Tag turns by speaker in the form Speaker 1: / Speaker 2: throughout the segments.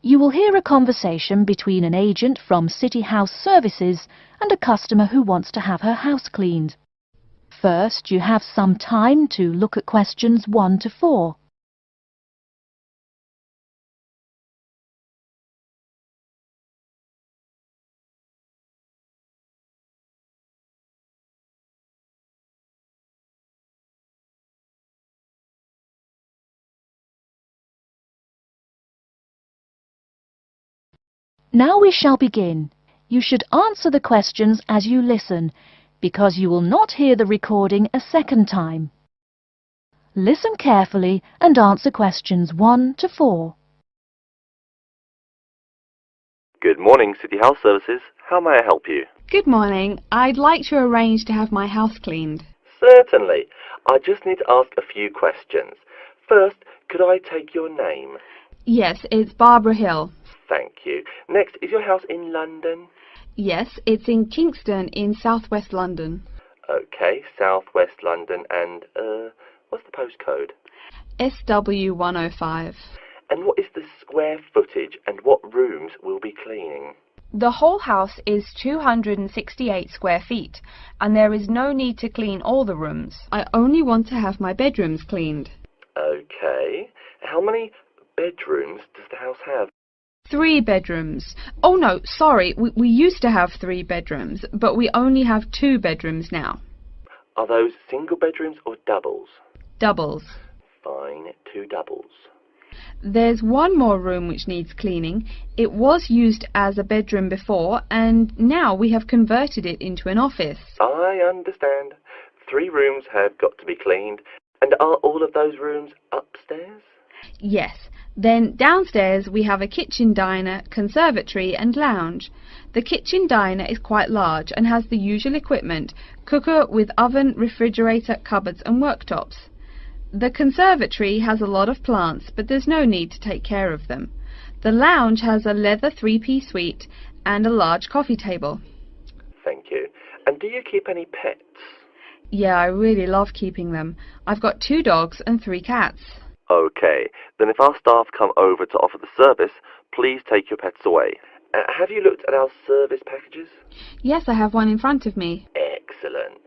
Speaker 1: You will hear a conversation between an agent from City House Services and a customer who wants to have her house cleaned. First, you have some time to look at questions 1 to 4. Now we shall begin. You should answer the questions as you listen, because you will not hear the recording a second time. Listen carefully and answer questions 1 to 4.
Speaker 2: Good morning, City House Services. How may I help you?
Speaker 3: Good morning. I'd like to arrange to have my house cleaned.
Speaker 2: Certainly. I just need to ask a few questions. First, could I take your name?
Speaker 3: Yes, it's Barbara Hill.
Speaker 2: Thank you. Next, is your house in London?
Speaker 3: Yes, it's in Kingston in southwest London.
Speaker 2: Okay, southwest London, and, what's the postcode?
Speaker 3: SW105.
Speaker 2: And what is the square footage and what rooms will be cleaning?
Speaker 3: The whole house is 268 square feet, and there is no need to clean all the rooms. I only want to have my bedrooms cleaned.
Speaker 2: Okay. How many bedrooms does the house have?
Speaker 3: 3 bedrooms. Oh no, sorry, we used to have 3 bedrooms, but we only have 2 bedrooms now.
Speaker 2: Are those single bedrooms or doubles?
Speaker 3: Doubles.
Speaker 2: Fine, 2 doubles.
Speaker 3: There's one more room which needs cleaning. It was used as a bedroom before, and now we have converted it into an office.
Speaker 2: I understand. 3 rooms have got to be cleaned. And are all of those rooms upstairs?
Speaker 3: Yes. Then downstairs we have a kitchen diner, conservatory and lounge. The kitchen diner is quite large and has the usual equipment: cooker with oven, refrigerator, cupboards and worktops. The conservatory has a lot of plants, but there's no need to take care of them. The lounge has a leather 3-piece suite and a large coffee table.
Speaker 2: Thank you. And do you keep any pets?
Speaker 3: Yeah, I really love keeping them. I've got 2 dogs and 3 cats.
Speaker 2: Okay, then if our staff come over to offer the service, please take your pets away. Have you looked at our service packages?
Speaker 3: Yes, I have one in front of me.
Speaker 2: Excellent.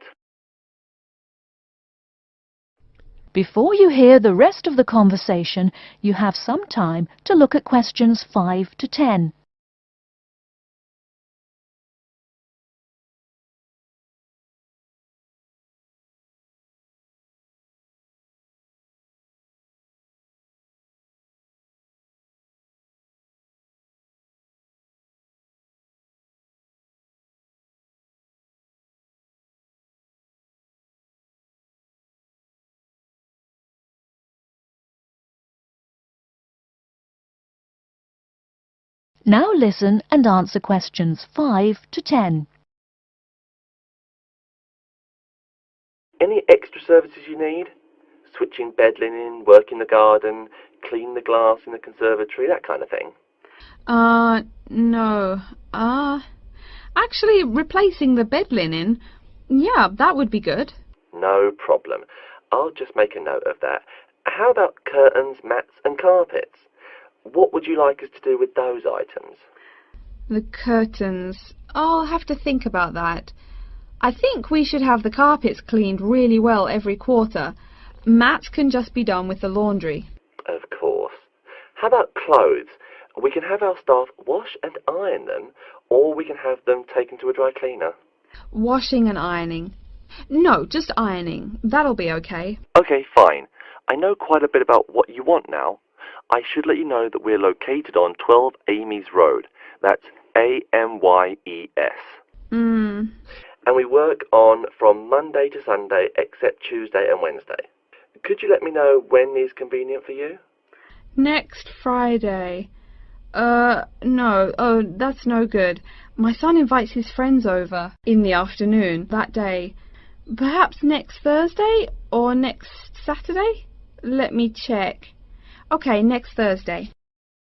Speaker 1: Before you hear the rest of the conversation, you have some time to look at questions 5 to 10. Now listen and answer questions 5 to 10.
Speaker 2: Any extra services you need? Switching bed linen, work in the garden, clean the glass in the conservatory, that kind of thing?
Speaker 3: No. Actually, replacing the bed linen, yeah, that would be good.
Speaker 2: No problem. I'll just make a note of that. How about curtains, mats and carpets? What would you like us to do with those items?
Speaker 3: The curtains. I'll have to think about that. I think we should have the carpets cleaned really well every quarter. Mats can just be done with the laundry.
Speaker 2: Of course. How about clothes? We can have our staff wash and iron them, or we can have them taken to a dry cleaner.
Speaker 3: Washing and ironing. No, just ironing. That'll be okay.
Speaker 2: Okay, fine. I know quite a bit about what you want now. I should let you know that we're located on 12 Amy's Road. That's Amyes. And we work on from Monday to Sunday except Tuesday and Wednesday. Could you let me know when is convenient for you?
Speaker 3: Next Friday. No. Oh, that's no good. My son invites his friends over in the afternoon that day. Perhaps next Thursday or next Saturday? Let me check. Okay, next Thursday.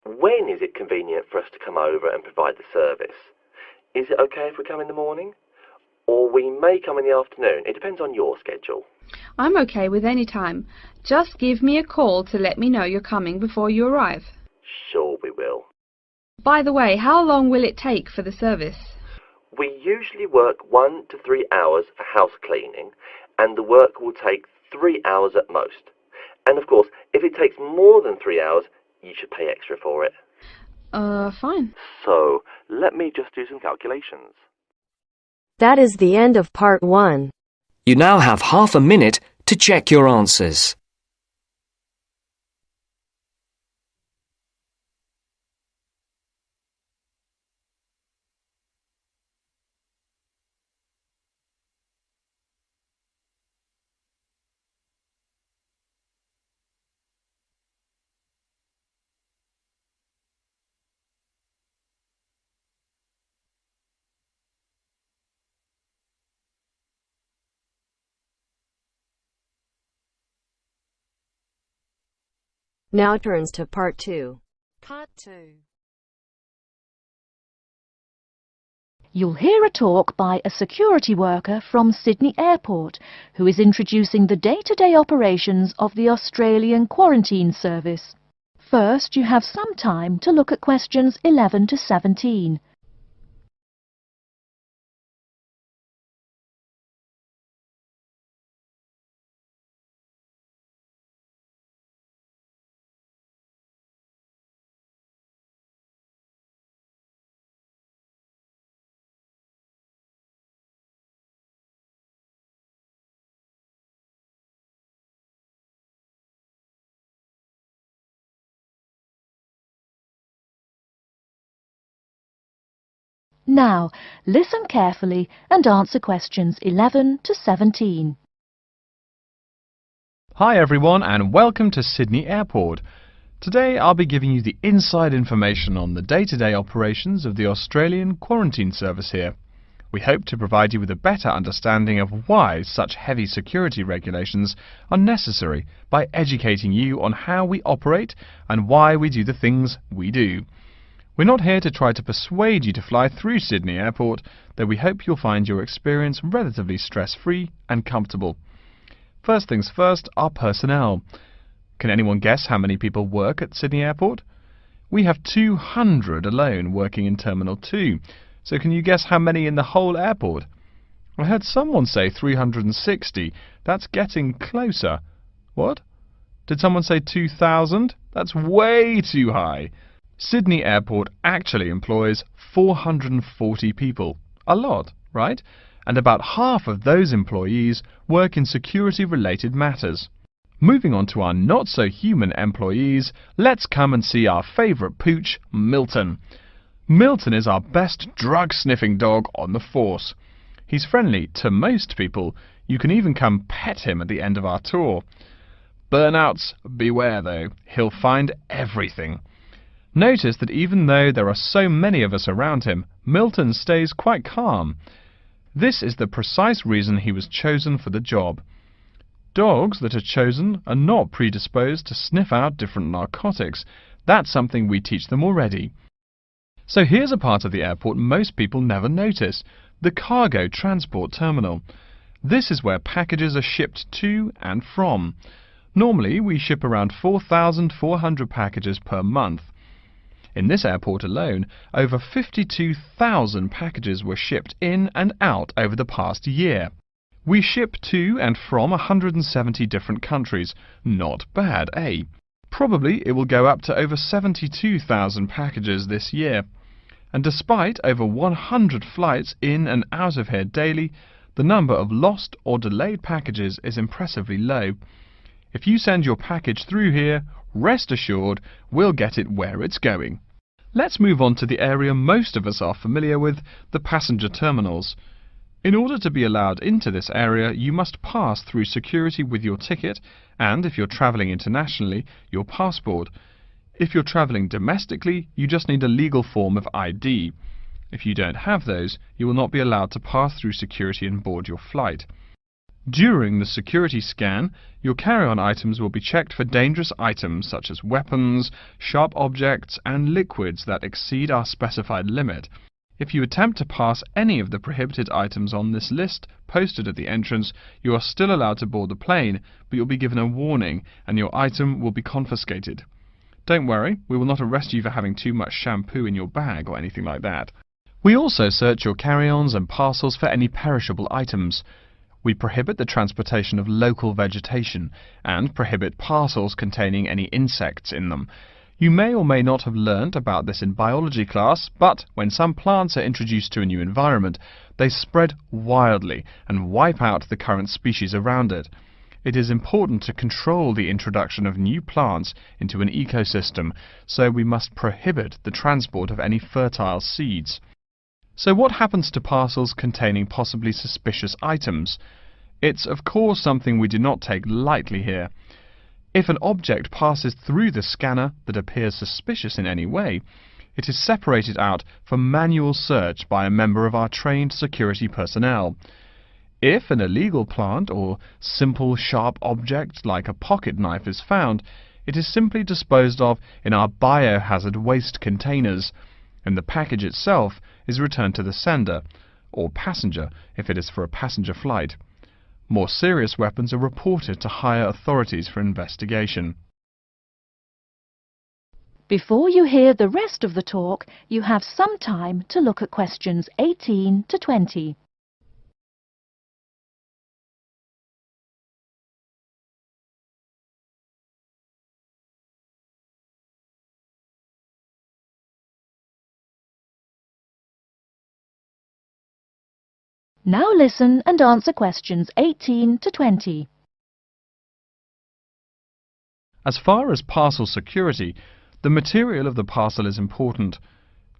Speaker 2: When is it convenient for us to come over and provide the service? Is it okay if we come in the morning? Or we may come in the afternoon. It depends on your schedule.
Speaker 3: I'm okay with any time. Just give me a call to let me know you're coming before you arrive.
Speaker 2: Sure we will.
Speaker 3: By the way, how long will it take for the service?
Speaker 2: We usually work 1 to 3 hours for house cleaning, and the work will take 3 hours at most. And of course, if it takes more than 3 hours, you should pay extra for it.
Speaker 3: Fine.
Speaker 2: So, let me just do some calculations.
Speaker 4: That is the end of part 1.
Speaker 5: You now have half a minute to check your answers.
Speaker 4: Now turns to part 2. Part 2.
Speaker 1: You'll hear a talk by a security worker from Sydney Airport who is introducing the day-to-day operations of the Australian Quarantine Service. First, you have some time to look at questions 11 to 17. Now, listen carefully and answer questions 11 to 17.
Speaker 6: Hi everyone and welcome to Sydney Airport. Today I'll be giving you the inside information on the day-to-day operations of the Australian Quarantine Service here. We hope to provide you with a better understanding of why such heavy security regulations are necessary by educating you on how we operate and why we do the things we do. We're not here to try to persuade you to fly through Sydney Airport, though we hope you'll find your experience relatively stress-free and comfortable. First things first, our personnel. Can anyone guess how many people work at Sydney Airport? We have 200 alone working in Terminal 2, so can you guess how many in the whole airport? I heard someone say 360. That's getting closer. What? Did someone say 2,000? That's way too high. Sydney Airport actually employs 440 people. A lot, right? And about half of those employees work in security-related matters. Moving on to our not-so-human employees, let's come and see our favourite pooch, Milton. Milton is our best drug-sniffing dog on the force. He's friendly to most people. You can even come pet him at the end of our tour. Burnouts, beware though. He'll find everything. Notice that even though there are so many of us around him, Milton stays quite calm. This is the precise reason he was chosen for the job. Dogs that are chosen are not predisposed to sniff out different narcotics. That's something we teach them already. So here's a part of the airport most people never notice, the cargo transport terminal. This is where packages are shipped to and from. Normally we ship around 4,400 packages per month. In this airport alone, over 52,000 packages were shipped in and out over the past year. We ship to and from 170 different countries. Not bad, eh? Probably it will go up to over 72,000 packages this year. And despite over 100 flights in and out of here daily, the number of lost or delayed packages is impressively low. If you send your package through here, rest assured we'll get it where it's going. Let's move on to the area most of us are familiar with, the passenger terminals. In order to be allowed into this area, you must pass through security with your ticket and, if you're travelling internationally, your passport. If you're travelling domestically, you just need a legal form of ID. If you don't have those, you will not be allowed to pass through security and board your flight. During the security scan, your carry-on items will be checked for dangerous items such as weapons, sharp objects and liquids that exceed our specified limit. If you attempt to pass any of the prohibited items on this list posted at the entrance, you are still allowed to board the plane, but you'll be given a warning and your item will be confiscated. Don't worry, we will not arrest you for having too much shampoo in your bag or anything like that. We also search your carry-ons and parcels for any perishable items. We prohibit the transportation of local vegetation and prohibit parcels containing any insects in them. You may or may not have learnt about this in biology class, but when some plants are introduced to a new environment, they spread wildly and wipe out the current species around it. It is important to control the introduction of new plants into an ecosystem, so we must prohibit the transport of any fertile seeds. So what happens to parcels containing possibly suspicious items? It's of course something we do not take lightly here. If an object passes through the scanner that appears suspicious in any way, it is separated out for manual search by a member of our trained security personnel. If an illegal plant or simple sharp object like a pocket knife is found, it is simply disposed of in our biohazard waste containers, and the package itself is returned to the sender, or passenger if it is for a passenger flight. More serious weapons are reported to higher authorities for investigation.
Speaker 1: Before you hear the rest of the talk, you have some time to look at questions 18 to 20. Now listen and answer questions 18 to 20.
Speaker 6: As far as parcel security, the material of the parcel is important.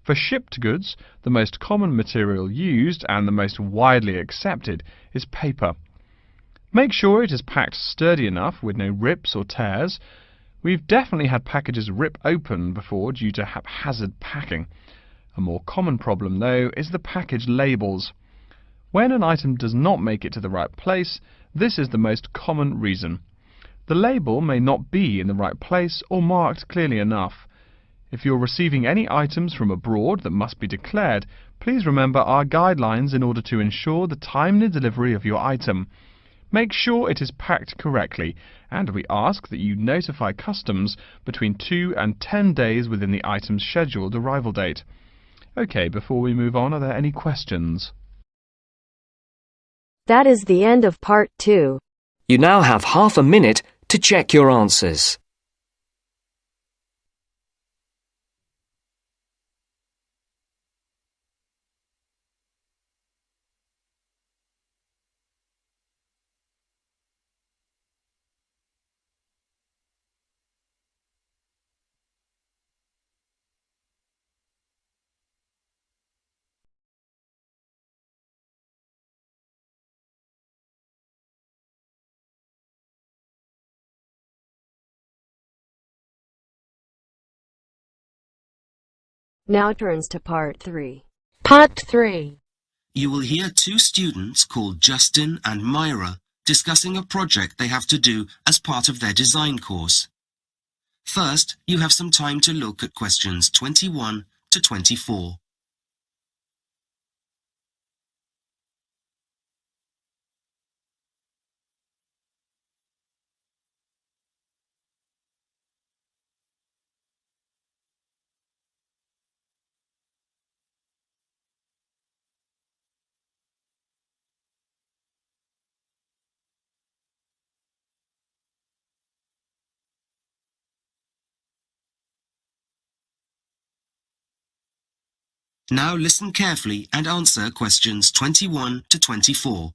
Speaker 6: For shipped goods, the most common material used and the most widely accepted is paper. Make sure it is packed sturdy enough with no rips or tears. We've definitely had packages rip open before due to haphazard packing. A more common problem, though, is the package labels. When an item does not make it to the right place, this is the most common reason. The label may not be in the right place or marked clearly enough. If you're receiving any items from abroad that must be declared, please remember our guidelines in order to ensure the timely delivery of your item. Make sure it is packed correctly, and we ask that you notify customs between 2 and 10 days within the item's scheduled arrival date. OK, before we move on, are there any questions?
Speaker 4: That is the end of part 2.
Speaker 5: You now have half a minute to check your answers.
Speaker 4: Now turns to part 3.
Speaker 7: Part 3.
Speaker 8: You will hear two students called Justin and Myra discussing a project they have to do as part of their design course. First, you have some time to look at questions 21 to 24. Now listen carefully and answer questions 21 to 24.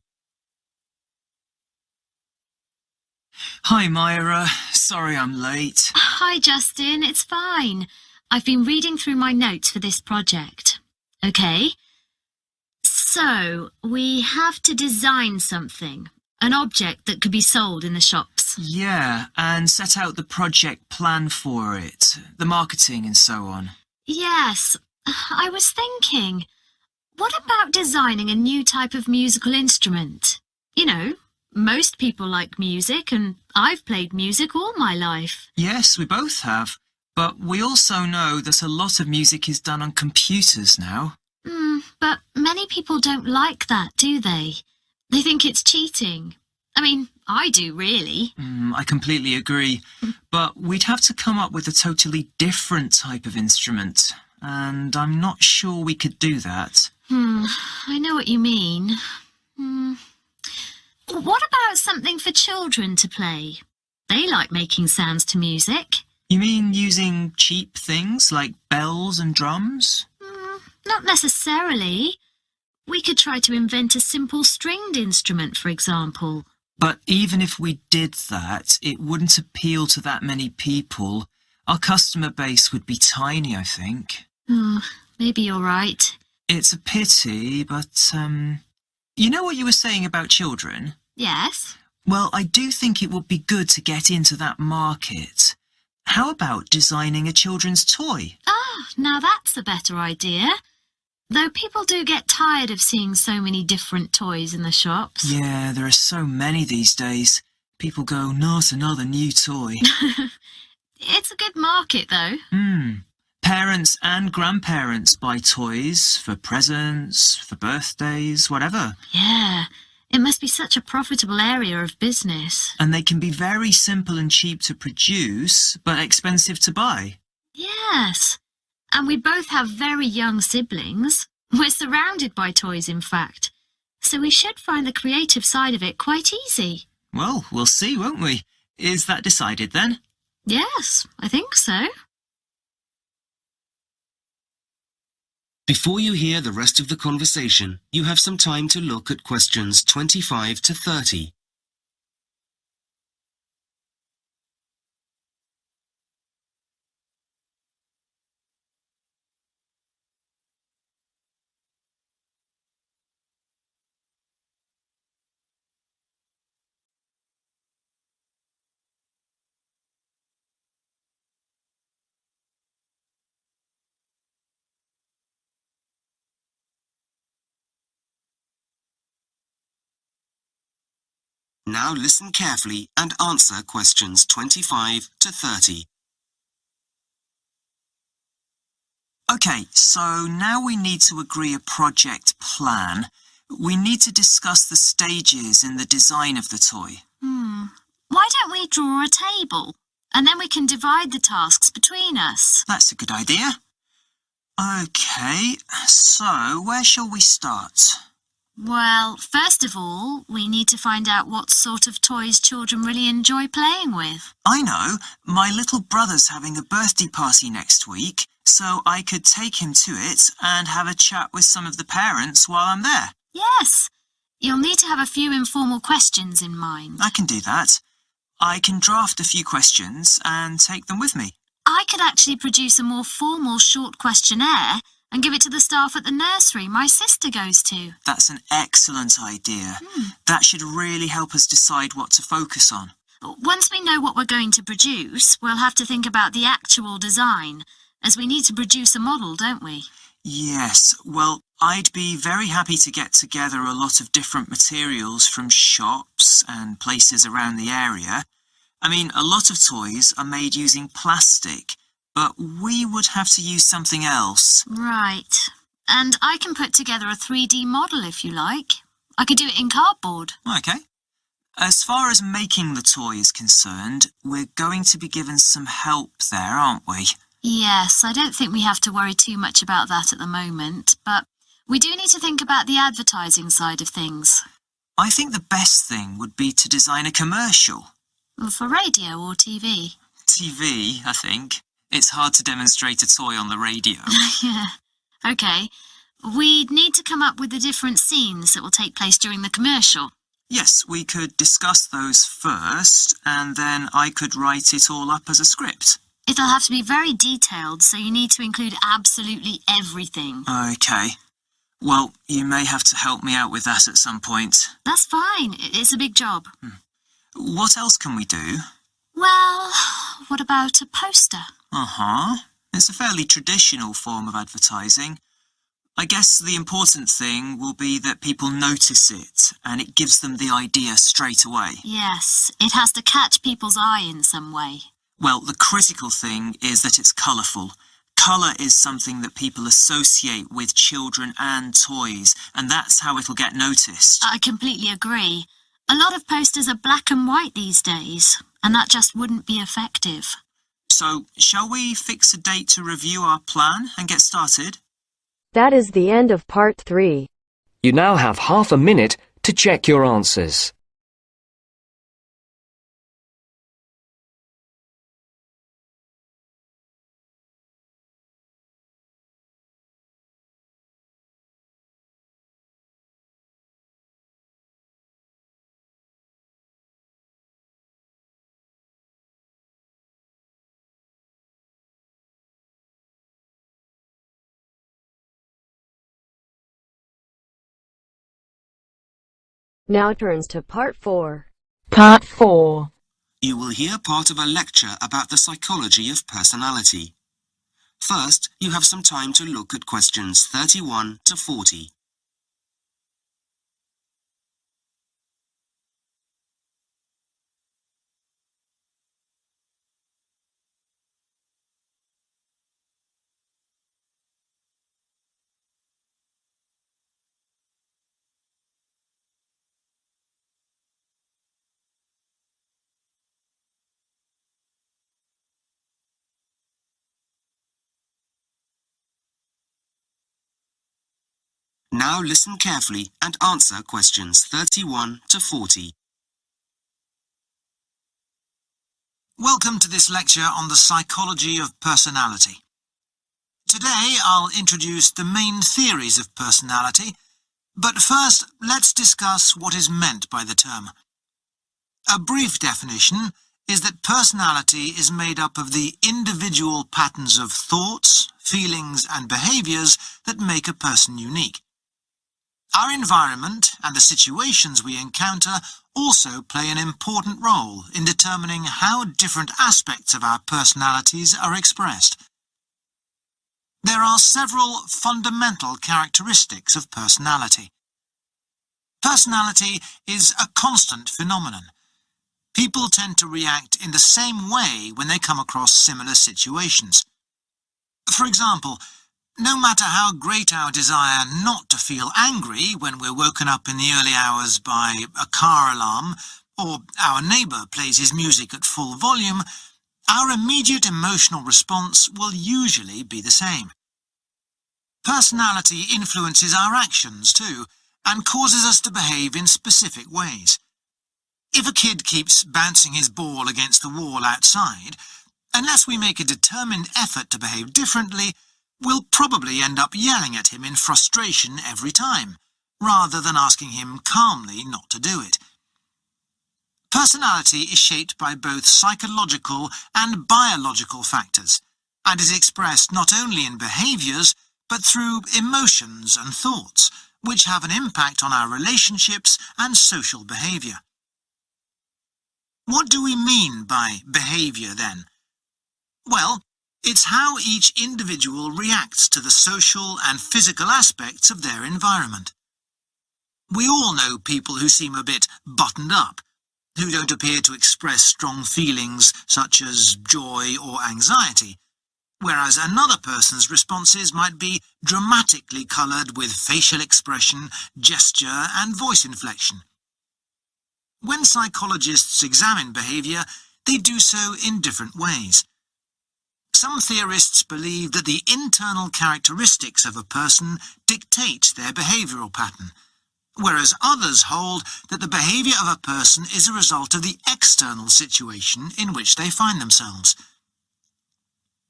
Speaker 9: Hi Myra, sorry I'm late.
Speaker 7: Hi Justin, it's fine. I've been reading through my notes for this project. Okay? So, we have to design something. An object that could be sold in the shops.
Speaker 9: Yeah, and set out the project plan for it, the marketing and so on.
Speaker 7: Yes, I was thinking, what about designing a new type of musical instrument? You know, most people like music and I've played music all my life.
Speaker 9: Yes, we both have. But we also know that a lot of music is done on computers now.
Speaker 7: But many people don't like that, do they? They think it's cheating. I mean, I do, really.
Speaker 9: I completely agree. But we'd have to come up with a totally different type of instrument. And I'm not sure we could do that.
Speaker 7: I know what you mean. What about something for children to play? They like making sounds to music.
Speaker 9: You mean using cheap things like bells and drums?
Speaker 7: Not necessarily. We could try to invent a simple stringed instrument, for example.
Speaker 9: But even if we did that, it wouldn't appeal to that many people. Our customer base would be tiny, I think.
Speaker 7: Maybe you're right.
Speaker 9: It's a pity, but, you know what you were saying about children?
Speaker 7: Yes?
Speaker 9: Well, I do think it would be good to get into that market. How about designing a children's toy?
Speaker 7: Now that's a better idea. Though people do get tired of seeing so many different toys in the shops.
Speaker 9: Yeah, there are so many these days. People go, not another new toy.
Speaker 7: It's a good market, though.
Speaker 9: Parents and grandparents buy toys for presents, for birthdays, whatever.
Speaker 7: Yeah, it must be such a profitable area of business.
Speaker 9: And they can be very simple and cheap to produce, but expensive to buy.
Speaker 7: Yes. And we both have very young siblings. We're surrounded by toys, in fact. So we should find the creative side of it quite easy.
Speaker 9: Well, we'll see, won't we? Is that decided then?
Speaker 7: Yes, I think so.
Speaker 8: Before you hear the rest of the conversation, you have some time to look at questions 25 to 30. Now listen carefully and answer questions 25 to 30.
Speaker 9: Okay, so now we need to agree a project plan. We need to discuss the stages in the design of the toy.
Speaker 7: Why don't we draw a table? And then we can divide the tasks between us.
Speaker 9: That's a good idea. Okay, so where shall we start?
Speaker 7: Well, first of all, we need to find out what sort of toys children really enjoy playing with.
Speaker 9: I know, my little brother's having a birthday party next week, so I could take him to it and have a chat with some of the parents while I'm there.
Speaker 7: Yes. You'll need to have a few informal questions in mind.
Speaker 9: I can do that. I can draft a few questions and take them with me.
Speaker 7: I could actually produce a more formal short questionnaire and give it to the staff at the nursery my sister goes to.
Speaker 9: That's an excellent idea. That should really help us decide what to focus on.
Speaker 7: Once we know what we're going to produce, we'll have to think about the actual design, as we need to produce a model, don't we?
Speaker 9: Yes, well, I'd be very happy to get together a lot of different materials from shops and places around the area. I mean, a lot of toys are made using plastic, but we would have to use something else.
Speaker 7: Right. And I can put together a 3D model if you like. I could do it in cardboard.
Speaker 9: Okay. As far as making the toy is concerned, we're going to be given some help there, aren't we?
Speaker 7: Yes, I don't think we have to worry too much about that at the moment, but we do need to think about the advertising side of things.
Speaker 9: I think the best thing would be to design a commercial.
Speaker 7: For radio or TV?
Speaker 9: TV, I think. It's hard to demonstrate a toy on the radio.
Speaker 7: Yeah. OK. We'd need to come up with the different scenes that will take place during the commercial.
Speaker 9: Yes, we could discuss those first, and then I could write it all up as a script.
Speaker 7: It'll have to be very detailed, so you need to include absolutely everything.
Speaker 9: OK. Well, you may have to help me out with that at some point.
Speaker 7: That's fine. It's a big job.
Speaker 9: What else can we do?
Speaker 7: Well, what about a poster?
Speaker 9: It's a fairly traditional form of advertising. I guess the important thing will be that people notice it, and it gives them the idea straight away.
Speaker 7: Yes, it has to catch people's eye in some way.
Speaker 9: Well, the critical thing is that it's colourful. Colour is something that people associate with children and toys, and that's how it'll get noticed.
Speaker 7: I completely agree. A lot of posters are black and white these days, and that just wouldn't be effective.
Speaker 9: So, shall we fix a date to review our plan and get started?
Speaker 4: That is the end of part 3.
Speaker 5: You now have half a minute to check your answers.
Speaker 4: Now turns to part 4.
Speaker 1: Part 4.
Speaker 8: You will hear part of a lecture about the psychology of personality. First, you have some time to look at questions 31 to 40. Now listen carefully and answer questions 31 to 40.
Speaker 9: Welcome to this lecture on the psychology of personality. Today I'll introduce the main theories of personality, but first let's discuss what is meant by the term. A brief definition is that personality is made up of the individual patterns of thoughts, feelings and behaviours that make a person unique. Our environment and the situations we encounter also play an important role in determining how different aspects of our personalities are expressed. There are several fundamental characteristics of personality. Personality is a constant phenomenon. People tend to react in the same way when they come across similar situations. For example, no matter how great our desire not to feel angry when we're woken up in the early hours by a car alarm, or our neighbour plays his music at full volume, our immediate emotional response will usually be the same. Personality influences our actions too, and causes us to behave in specific ways. If a kid keeps bouncing his ball against the wall outside, unless we make a determined effort to behave differently, we'll probably end up yelling at him in frustration every time, rather than asking him calmly not to do it. Personality is shaped by both psychological and biological factors, and is expressed not only in behaviours, but through emotions and thoughts, which have an impact on our relationships and social behaviour. What do we mean by behaviour then? Well, it's how each individual reacts to the social and physical aspects of their environment. We all know people who seem a bit buttoned up, who don't appear to express strong feelings such as joy or anxiety, whereas another person's responses might be dramatically coloured with facial expression, gesture and voice inflection. When psychologists examine behaviour, they do so in different ways. Some theorists believe that the internal characteristics of a person dictate their behavioural pattern, whereas others hold that the behaviour of a person is a result of the external situation in which they find themselves.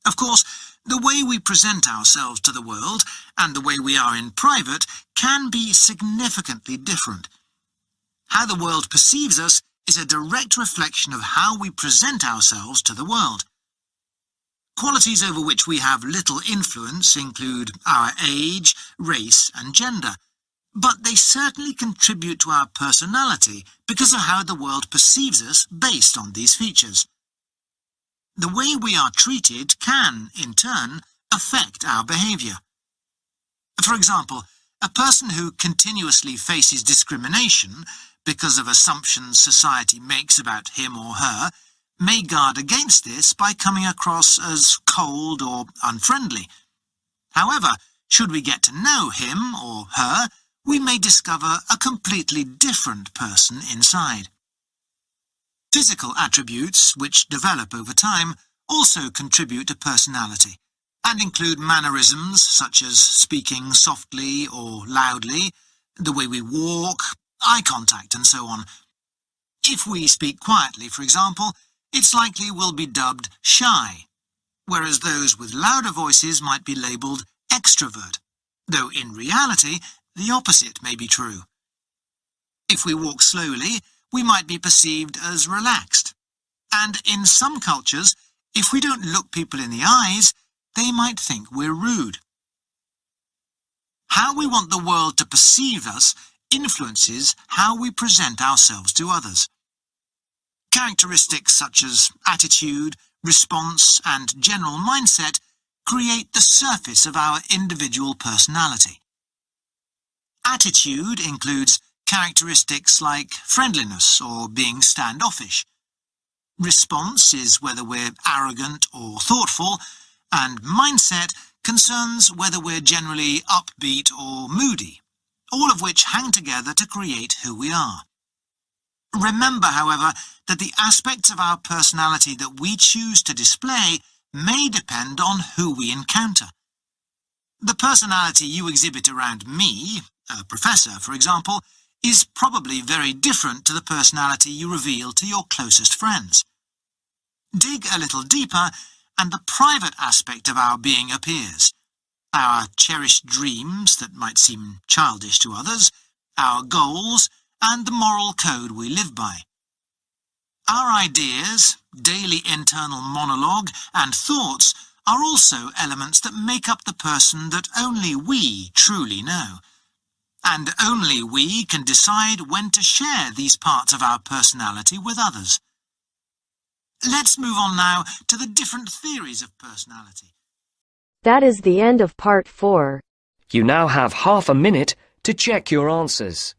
Speaker 9: Of course, the way we present ourselves to the world and the way we are in private can be significantly different. How the world perceives us is a direct reflection of how we present ourselves to the world. Qualities over which we have little influence include our age, race and gender, but they certainly contribute to our personality because of how the world perceives us based on these features. The way we are treated can, in turn, affect our behaviour. For example, a person who continuously faces discrimination because of assumptions society makes about him or her may guard against this by coming across as cold or unfriendly. However, should we get to know him or her, we may discover a completely different person inside. Physical attributes, which develop over time, also contribute to personality, and include mannerisms such as speaking softly or loudly, the way we walk, eye contact, and so on. If we speak quietly, for example, it's likely we'll be dubbed shy, whereas those with louder voices might be labelled extrovert, though in reality the opposite may be true. If we walk slowly, we might be perceived as relaxed, and in some cultures, if we don't look people in the eyes, they might think we're rude. How we want the world to perceive us influences how we present ourselves to others. Characteristics such as attitude, response, and general mindset create the surface of our individual personality. Attitude includes characteristics like friendliness or being standoffish. Response is whether we're arrogant or thoughtful, and mindset concerns whether we're generally upbeat or moody, all of which hang together to create who we are. Remember, however, that the aspects of our personality that we choose to display may depend on who we encounter. The personality you exhibit around me, a professor, for example, is probably very different to the personality you reveal to your closest friends. Dig a little deeper, and the private aspect of our being appears. Our cherished dreams that might seem childish to others, our goals, and the moral code we live by. Our ideas, daily internal monologue, and thoughts are also elements that make up the person that only we truly know. And only we can decide when to share these parts of our personality with others. Let's move on now to the different theories of personality.
Speaker 4: That is the end of part 4.
Speaker 5: You now have half a minute to check your answers.